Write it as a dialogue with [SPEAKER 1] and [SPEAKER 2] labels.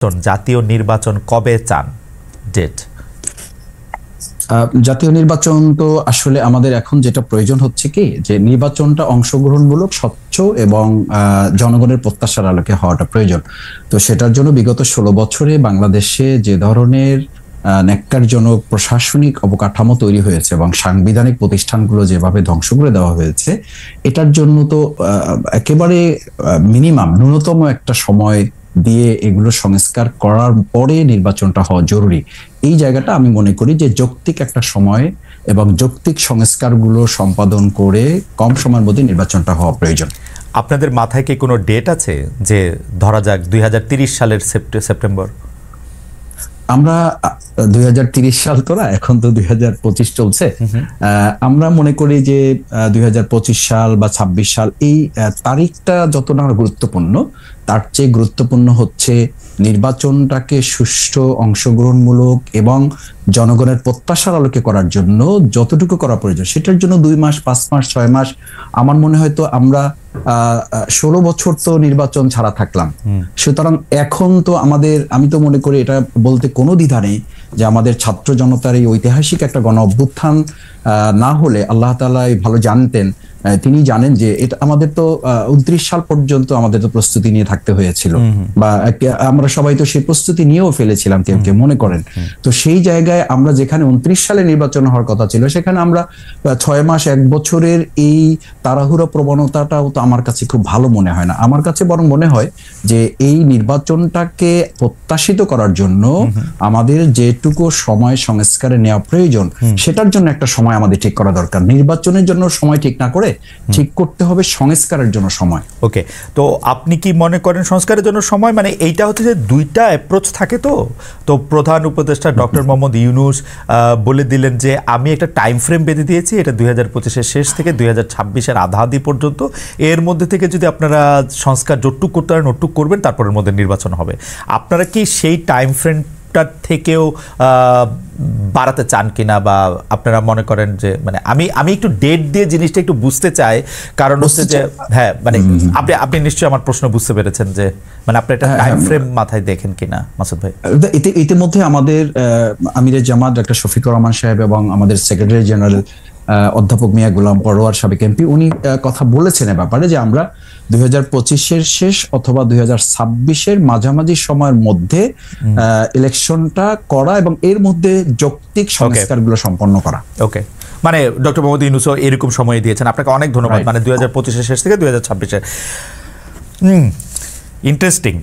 [SPEAKER 1] জাতীয় নির্বাচন কবে চান? ডেট?
[SPEAKER 2] জাতীয় নির্বাচন তো আসলে আমাদের এখন যেটা প্রয়োজন হচ্ছে কি, যে নির্বাচনটা অংশগ্রহণমূলক, স্বচ্ছ এবং জনগণের প্রত্যাশার আলোকে হওয়াটা প্রয়োজন। তো সেটার জন্য বিগত 16 বছরে বাংলাদেশে যে ধরনের ন্যাক্কারজনক প্রশাসনিক অবকাঠামো তৈরি হয়েছে এবং সাংবিধানিক প্রতিষ্ঠানগুলো যেভাবে ধ্বংস করে দেওয়া হয়েছে, এটার জন্য তো একেবারে মিনিমাম ন্যূনতম একটা সময় দিয়ে এগুলো সংস্কার করার পরে নির্বাচনটা হওয়া জরুরি। এই জায়গাটা আমি মনে করি যে যৌক্তিক একটা সময় এবং যৌক্তিক সংস্কারগুলো সম্পাদন করে কম সময়ের মধ্যে নির্বাচনটা হওয়া প্রয়োজন।
[SPEAKER 1] আপনাদের মাথায় কি কোনো ডেট আছে, যে ধরা যাক 2030 সালের সেপ্টেম্বর?
[SPEAKER 2] আমরা 2030 সাল তো না, এখন তো 2025 চলছে। আমরা মনে করি যে 2025 সাল বা 26 সাল, এই তারিখটা যত না গুরুত্বপূর্ণ, তার চেয়ে গুরুত্বপূর্ণ হচ্ছে নির্বাচনটাকে সুষ্ঠু, অংশগ্রহণমূলক এবং জনগণের প্রত্যাশার আলোকে করার জন্য যতটুকু করা প্রয়োজন, সেটার জন্য 2 মাস, 5 মাস, 6 মাস, আমার মনে হয় তো আমরা 16 বছর তো নির্বাচন ছাড়া থাকলাম। সুতরাং এখন তো আমাদের, আমি তো মনে করি এটা বলতে কোনো দ্বিধা নেই যে আমাদের ছাত্র জনতার এই ঐতিহাসিক একটা গণ অভ্যুত্থান না হলে, আল্লাহ তাআলা ভালো জানতেন, তিনি জানেন যে এটা আমাদের তো 29 সাল পর্যন্ত আমাদের তো প্রস্তুতি নিয়ে থাকতে হয়েছিল, বা আমরা সবাই তো সেই প্রস্তুতি নিয়েও ফেলেছিলাম, কেউ কেউ মনে করেন। তো সেই জায়গায় আমরা যেখানে 29 সালে নির্বাচন হওয়ার কথা ছিল, সেখানে আমরা 6 মাস, 1 বছরের এই তাড়াহুড়ো প্রবণতাটাও তো আমার কাছে খুব ভালো মনে হয় না। আমার কাছে বরং মনে হয় যে এই নির্বাচনটাকে প্রত্যাশিত করার জন্য আমাদের যেটুকু সময় সংস্কারে নেওয়া প্রয়োজন, সেটার জন্য একটা সময় আমাদের ঠিক করা দরকার। নির্বাচনের জন্য সময় ঠিক না করে ঠিক করতে হবে সংস্কারের জন্য সময়।
[SPEAKER 1] ওকে, তো আপনি কি মনে করেন সংস্কারের জন্য সময়, মানে এইটা হচ্ছে যে দুইটা অ্যাপ্রোচ থাকে। তো প্রধান উপদেষ্টা ডক্টর মোহাম্মদ ইউনূস বলে দিলেন যে আমি একটা টাইম ফ্রেম বেঁধে দিয়েছি, এটা 2025-এর শেষ থেকে 2026-এর আধাআধি পর্যন্ত, এর মধ্যে থেকে যদি আপনারা সংস্কার যতটুক করতে পারেন ওটুক করবেন, তারপরের মধ্যে নির্বাচন হবে। আপনারা কি সেই টাইম ফ্রেমটার থেকেও বাড়াতে চান কিনা, বা আপনারা মনে করেন যে, মানে আমি একটু ডেট দিয়ে জিনিসটা একটু বুঝতে চাই, কারণ হচ্ছে যে হ্যাঁ, মানে আপনি নিশ্চয়ই আমার প্রশ্ন বুঝতে পেরেছেন যে মানে আপনি একটা টাইম ফ্রেম মাথায় দেখেন কিনা মাসুদ ভাই?
[SPEAKER 2] ইতিমধ্যে আমাদের আমিরে জামাত ডক্টর শফিকুর রহমান সাহেব এবং আমাদের সেক্রেটারি জেনারেল অধ্যাপক মিয়া গোলাম পরোয়ার, সাবেক এমপি, উনি কথা বলেছেন এ ব্যাপারে যে আমরা 2025-এর শেষ অথবা 2026-এর মাঝামাঝি সময়ের মধ্যে ইলেকশনটা করা এবং এর মধ্যে যৌক্তিক সংস্কারগুলো সম্পন্ন করা।
[SPEAKER 1] ওকে, মানে ডক্টর মোহাম্মদ ইউনূসও এরকম সময় দিয়েছেন। আপনাকে অনেক ধন্যবাদ। মানে 2025-এর শেষ থেকে 2026-এর। ইন্টারেস্টিং।